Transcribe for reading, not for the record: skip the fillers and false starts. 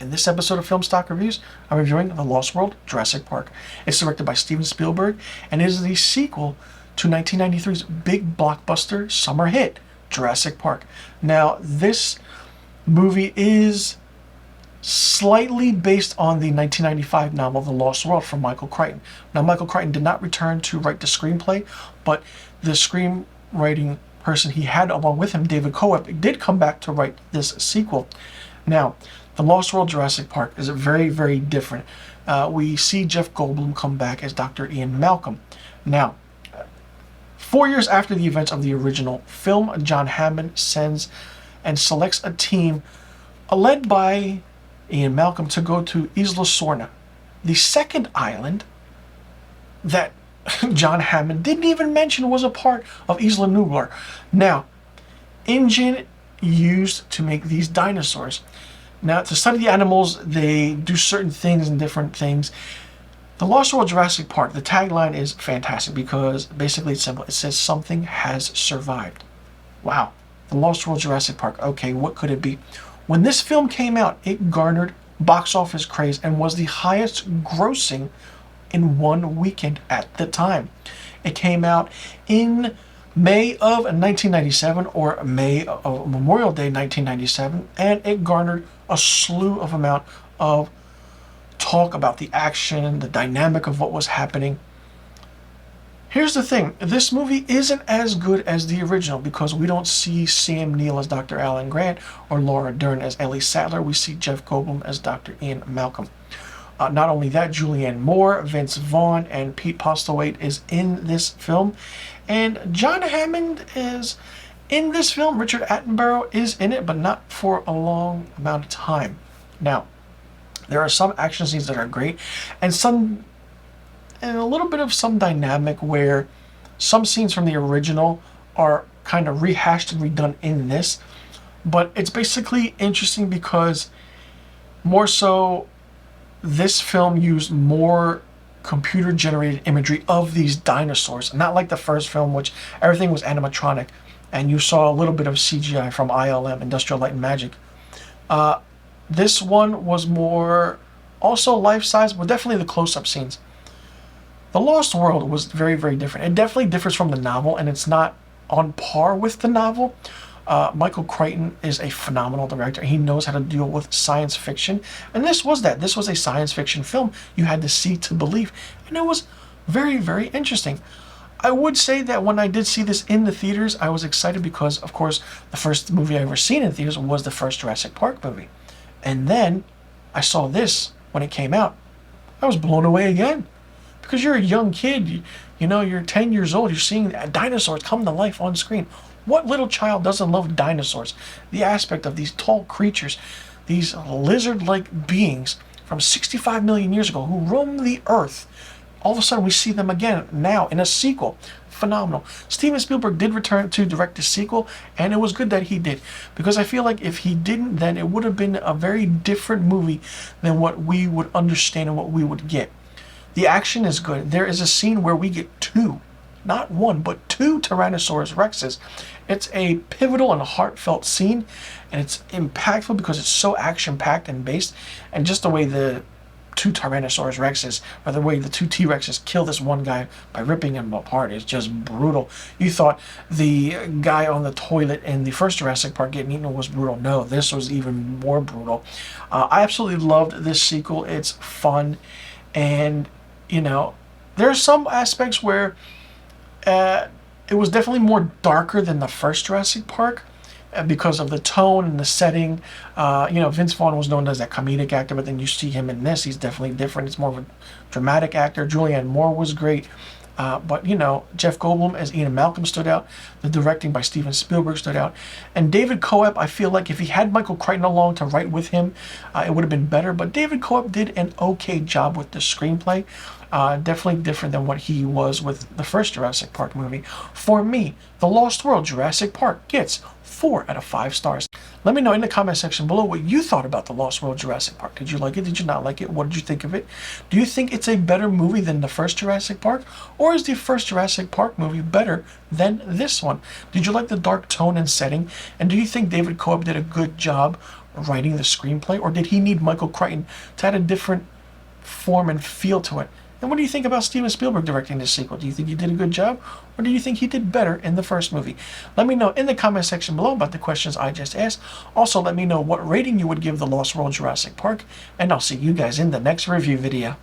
In this episode of Film Stock Reviews, I'm reviewing The Lost World: Jurassic Park. It's directed by Steven Spielberg and is the sequel to 1993's big blockbuster summer hit, Jurassic Park. Now, this movie is slightly based on the 1995 novel The Lost World from Michael Crichton. Now, Michael Crichton did not return to write the screenplay, but the screenwriting person he had along with him, David Coep, did come back to write this sequel. Now, The Lost World: Jurassic Park is very, very different. We see Jeff Goldblum come back as Dr. Ian Malcolm. Now, 4 years after the events of the original film, John Hammond sends and selects a team led by Ian Malcolm to go to Isla Sorna, the second island that John Hammond didn't even mention was a part of Isla Nublar. Now, engine used to make these dinosaurs. Now, to study the animals, they do certain things and different things. The Lost World: Jurassic Park, the tagline is fantastic because basically it's simple. It says something has survived. Wow. The Lost World: Jurassic Park. Okay, what could it be? When this film came out, it garnered box office craze and was the highest grossing in one weekend at the time. It came out in May of 1997, or May of Memorial Day 1997, and it garnered a slew of amount of talk about the action, the dynamic of what was happening. Here's the thing, this movie isn't as good as the original because we don't see Sam Neill as Dr. Alan Grant or Laura Dern as Ellie Sattler. We see Jeff Goldblum as Dr. Ian Malcolm. Not only that, Julianne Moore, Vince Vaughn, and Pete Postlethwaite is in this film. And John Hammond is in this film. Richard Attenborough is in it, but not for a long amount of time. Now, there are some action scenes that are great, and a little bit of some dynamic where some scenes from the original are kind of rehashed and redone in this. But it's basically interesting because more so, this film used more computer-generated imagery of these dinosaurs, not like the first film, which everything was animatronic, and you saw a little bit of CGI from ILM, Industrial Light and Magic. This one was more also life-size, but definitely the close-up scenes. The Lost World was very, very different. It definitely differs from the novel, and it's not on par with the novel. Michael Crichton is a phenomenal director. He knows how to deal with science fiction, and this was that. This was a science fiction film. You had to see to believe, and it was very, very interesting. I would say that when I did see this in the theaters, I was excited because, of course, the first movie I ever seen in theaters was the first Jurassic Park movie. And then I saw this when it came out. I was blown away again. Because you're a young kid, you know, you're 10 years old, you're seeing dinosaurs come to life on screen. What little child doesn't love dinosaurs? The aspect of these tall creatures, these lizard-like beings from 65 million years ago who roam the earth. All of a sudden we see them again now in a sequel. Phenomenal. Steven Spielberg did return to direct the sequel, and it was good that he did. Because I feel like if he didn't, then it would have been a very different movie than what we would understand and what we would get. The action is good. There is a scene where we get two, not one, but two Tyrannosaurus Rexes. It's a pivotal and heartfelt scene, and it's impactful because it's so action-packed and based, and just the way the two Tyrannosaurus Rexes, or the way the two T-Rexes kill this one guy by ripping him apart is just brutal. You thought the guy on the toilet in the first Jurassic Park getting eaten was brutal. No, this was even more brutal. I absolutely loved this sequel. It's fun, and you know, there are some aspects where it was definitely more darker than the first Jurassic Park because of the tone and the setting. You know, Vince Vaughn was known as that comedic actor, but then you see him in this, he's definitely different. It's more of a dramatic actor. Julianne Moore was great. But, you know, Jeff Goldblum as Ian Malcolm stood out. The directing by Steven Spielberg stood out. And David Coep, I feel like if he had Michael Crichton along to write with him, it would have been better. But David Coep did an okay job with the screenplay. Definitely different than what he was with the first Jurassic Park movie. For me, The Lost World: Jurassic Park gets 4 out of 5 stars. Let me know in the comment section below what you thought about The Lost World: Jurassic Park. Did you like it? Did you not like it? What did you think of it? Do you think it's a better movie than the first Jurassic Park? Or is the first Jurassic Park movie better than this one? Did you like the dark tone and setting? And do you think David Coep did a good job writing the screenplay, or did he need Michael Crichton to add a different form and feel to it? And what do you think about Steven Spielberg directing this sequel? Do you think he did a good job, or do you think he did better in the first movie? Let me know in the comment section below about the questions I just asked. Also, let me know what rating you would give The Lost World Jurassic Park, and I'll see you guys in the next review video.